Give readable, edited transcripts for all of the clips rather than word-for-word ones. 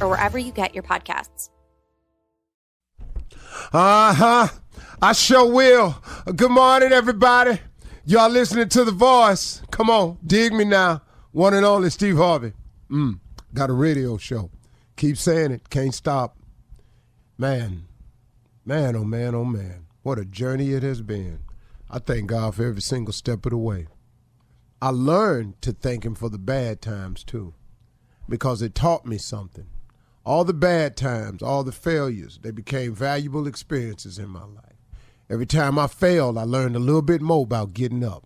or wherever you get your podcasts. I sure will. Good morning, everybody. Y'all listening to The Voice. Come on, dig me now. One and only Steve Harvey. Got a radio show. Keep saying it. Can't stop. Man, oh man, oh man. What a journey it has been. I thank God for every single step of the way. I learned to thank him for the bad times too, because it taught me something. All the bad times, all the failures, they became valuable experiences in my life. Every time I failed, I learned a little bit more about getting up.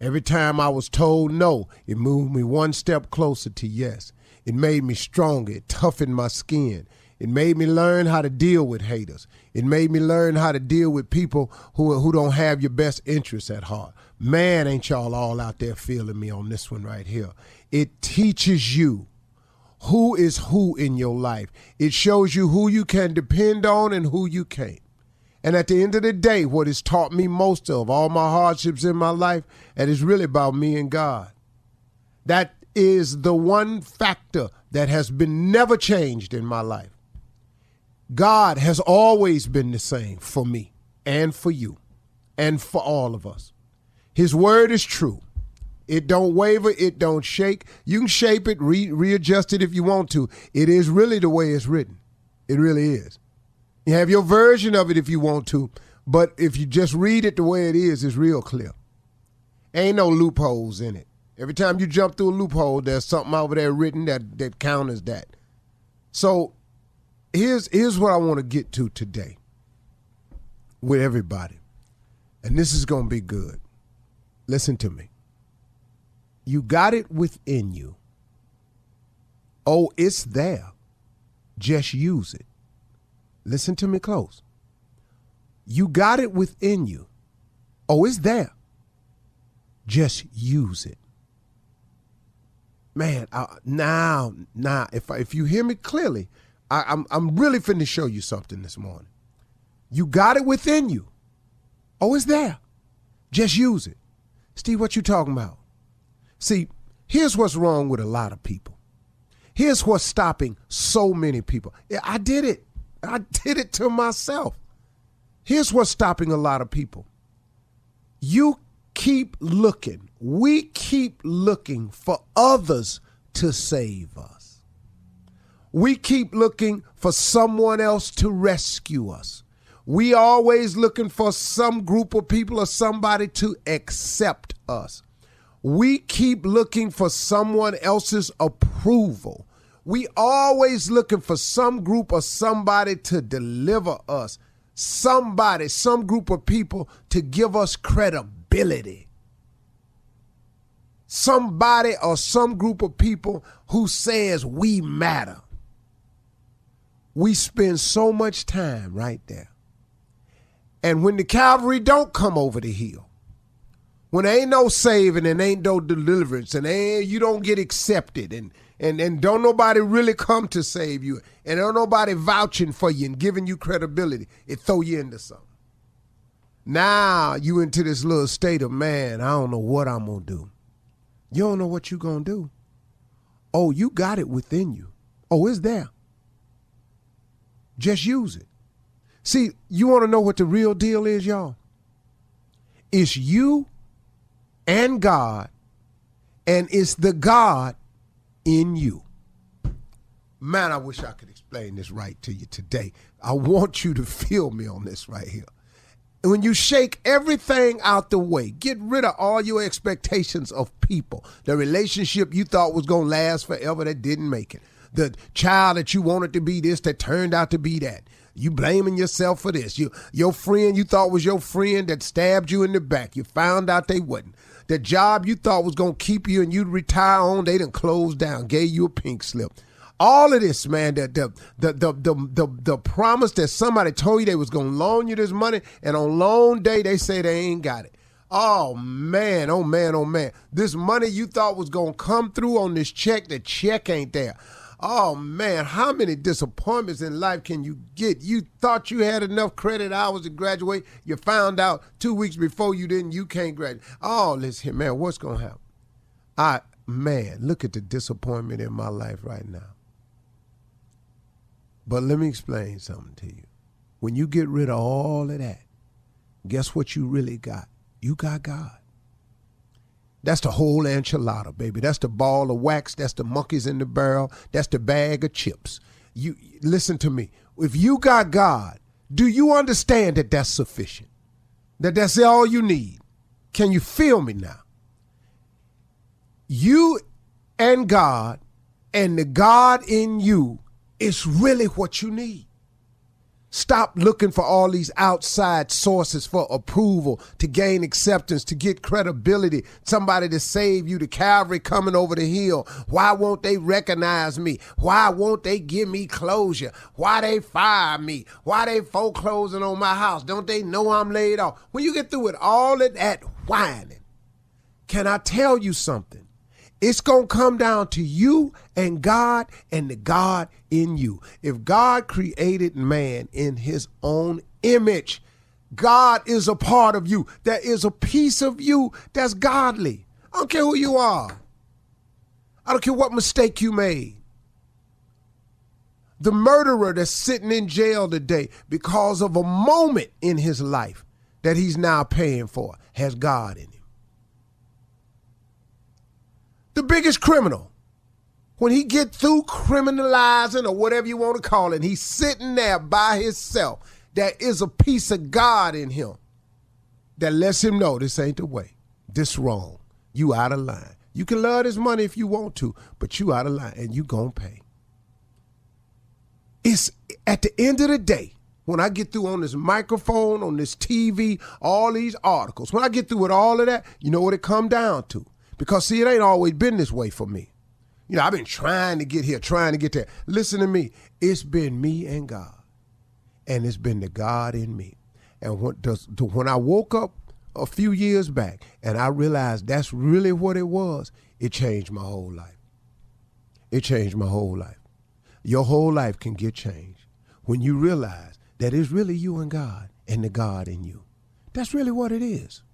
Every time I was told no, it moved me one step closer to yes. It made me stronger. It toughened my skin. It made me learn how to deal with haters. It made me learn how to deal with people who don't have your best interests at heart. Man, ain't y'all all out there feeling me on this one right here. It teaches you who is who in your life. It shows you who you can depend on and who you can't. And at the end of the day, what it's taught me most of all my hardships in my life, and it's really about me and God. That is the one factor that has been never changed in my life. God has always been the same for me and for you and for all of us. His word is true. It don't waver. It don't shake. You can shape it, readjust it if you want to. It is really the way it's written. It really is. You have your version of it if you want to, but if you just read it the way it is, it's real clear. Ain't no loopholes in it. Every time you jump through a loophole, there's something over there written that counters that. So here's what I want to get to today with everybody. And this is going to be good. Listen to me. You got it within you. Oh, it's there. Just use it. Listen to me close. You got it within you. Oh, it's there. Just use it. Man, now, if you hear me clearly, I'm really finna show you something this morning. You got it within you. Oh, it's there. Just use it. Steve, what you talking about? See, here's what's wrong with a lot of people. Here's what's stopping so many people. I did it. I did it to myself. Here's what's stopping a lot of people. You keep looking. We keep looking for others to save us. We keep looking for someone else to rescue us. We always looking for some group of people or somebody to accept us. We keep looking for someone else's approval. We always looking for some group or somebody to deliver us. Somebody, some group of people to give us credibility. Somebody or some group of people who says we matter. We spend so much time right there. And when the cavalry don't come over the hill, when there ain't no saving and ain't no deliverance and you don't get accepted and don't nobody really come to save you and don't nobody vouching for you and giving you credibility, it throw you into something. Now you into this little state of, man, I don't know what I'm going to do. You don't know what you going to do. Oh, you got it within you. Oh, it's there. Just use it. See, you want to know what the real deal is, y'all? It's you and God, and it's the God in you. Man, I wish I could explain this right to you today. I want you to feel me on this right here. When you shake everything out the way, get rid of all your expectations of people, the relationship you thought was going to last forever that didn't make it, the child that you wanted to be this that turned out to be that. You blaming yourself for this. Your friend you thought was your friend that stabbed you in the back. You found out they wasn't. The job you thought was going to keep you and you'd retire on, they done closed down, gave you a pink slip. All of this, man, the promise that somebody told you they was going to loan you this money, and on loan day they say they ain't got it. Oh, man, oh, man, oh, man. This money you thought was going to come through on this check, the check ain't there. Oh, man, how many disappointments in life can you get? You thought you had enough credit hours to graduate. You found out 2 weeks before you didn't, you can't graduate. Oh, listen, man, what's going to happen? Man, look at the disappointment in my life right now. But let me explain something to you. When you get rid of all of that, guess what you really got? You got God. That's the whole enchilada, baby. That's the ball of wax. That's the monkeys in the barrel. That's the bag of chips. You listen to me. If you got God, do you understand that that's sufficient? That's all you need? Can you feel me now? You and God and the God in you is really what you need. Stop looking for all these outside sources for approval, to gain acceptance, to get credibility, somebody to save you, the cavalry coming over the hill. Why won't they recognize me? Why won't they give me closure? Why they fire me? Why they foreclosing on my house? Don't they know I'm laid off? When you get through with all of that whining, can I tell you something? It's going to come down to you and God and the God in you. If God created man in his own image, God is a part of you. There is a piece of you that's godly. I don't care who you are. I don't care what mistake you made. The murderer that's sitting in jail today because of a moment in his life that he's now paying for has God in him. The biggest criminal, when he get through criminalizing or whatever you want to call it, he's sitting there by himself. There is a piece of God in him that lets him know this ain't the way. This wrong. You out of line. You can love this money if you want to, but you out of line and you gonna pay. It's at the end of the day, when I get through on this microphone, on this TV, all these articles, when I get through with all of that, you know what it come down to? Because, see, it ain't always been this way for me. You know, I've been trying to get here, trying to get there. Listen to me. It's been me and God. And it's been the God in me. And when I woke up a few years back and I realized that's really what it was, it changed my whole life. It changed my whole life. Your whole life can get changed when you realize that it's really you and God and the God in you. That's really what it is.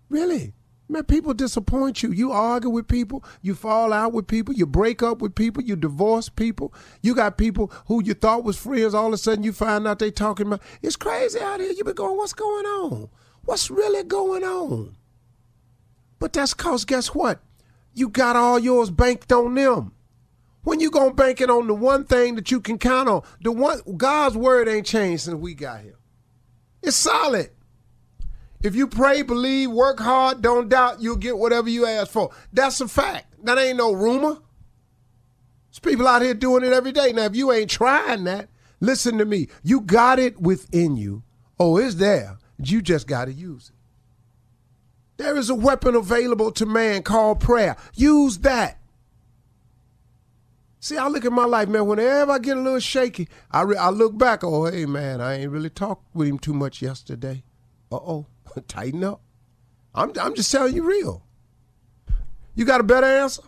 Really. Man, people disappoint you. You argue with people. You fall out with people. You break up with people. You divorce people. You got people who you thought was friends. All of a sudden you find out they talking about. It's crazy out here. You be going, what's going on? What's really going on? But that's because guess what? You got all yours banked on them. When you gonna bank it on the one thing that you can count on? The one God's word ain't changed since we got here. It's solid. If you pray, believe, work hard, don't doubt, you'll get whatever you ask for. That's a fact. That ain't no rumor. There's people out here doing it every day. Now, if you ain't trying that, listen to me. You got it within you. Oh, it's there. You just got to use it. There is a weapon available to man called prayer. Use that. See, I look at my life, man, whenever I get a little shaky, I look back, oh, hey, man, I ain't really talked with him too much yesterday. Uh-oh. Tighten up. I'm just telling you real. You got a better answer?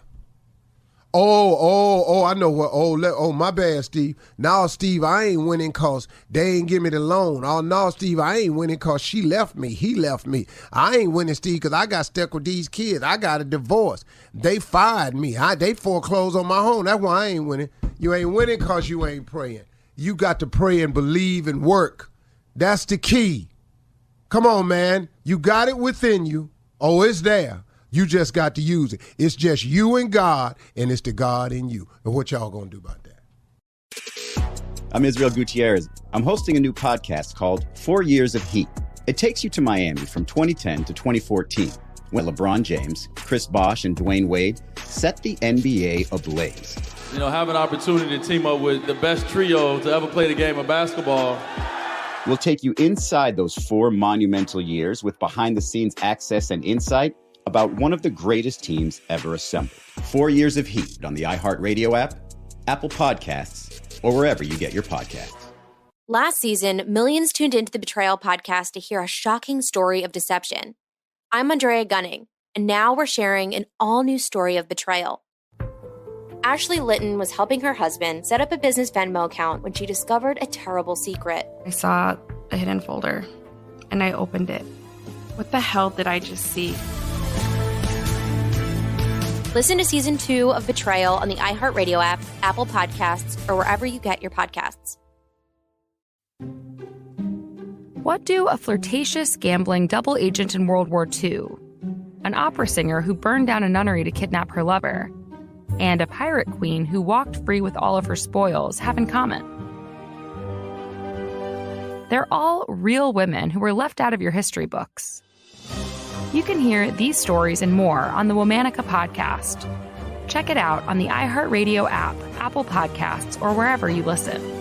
Oh, I know what. Oh, my bad, Steve. No, Steve, I ain't winning because they ain't give me the loan. Oh, no, Steve, I ain't winning because she left me. He left me. I ain't winning, Steve, because I got stuck with these kids. I got a divorce. They fired me. They foreclosed on my home. That's why I ain't winning. You ain't winning because you ain't praying. You got to pray and believe and work. That's the key. Come on, man. You got it within you. Oh, it's there. You just got to use it. It's just you and God, and it's the God in you. And what y'all gonna do about that? I'm Israel Gutierrez. I'm hosting a new podcast called 4 Years of Heat. It takes you to Miami from 2010 to 2014, when LeBron James, Chris Bosh, and Dwayne Wade set the NBA ablaze. You know, have an opportunity to team up with the best trio to ever play the game of basketball. We'll take you inside those 4 monumental years with behind-the-scenes access and insight about one of the greatest teams ever assembled. 4 Years of Heat on the iHeartRadio app, Apple Podcasts, or wherever you get your podcasts. Last season, millions tuned into the Betrayal podcast to hear a shocking story of deception. I'm Andrea Gunning, and now we're sharing an all-new story of betrayal. Ashley Litton was helping her husband set up a business Venmo account when she discovered a terrible secret. I saw a hidden folder, and I opened it. What the hell did I just see? Listen to Season 2 of Betrayal on the iHeartRadio app, Apple Podcasts, or wherever you get your podcasts. What do a flirtatious, gambling double agent in World War II, an opera singer who burned down a nunnery to kidnap her lover, and a pirate queen who walked free with all of her spoils have in common? They're all real women who were left out of your history books. You can hear these stories and more on the Womanica podcast. Check it out on the iHeartRadio app, Apple Podcasts, or wherever you listen.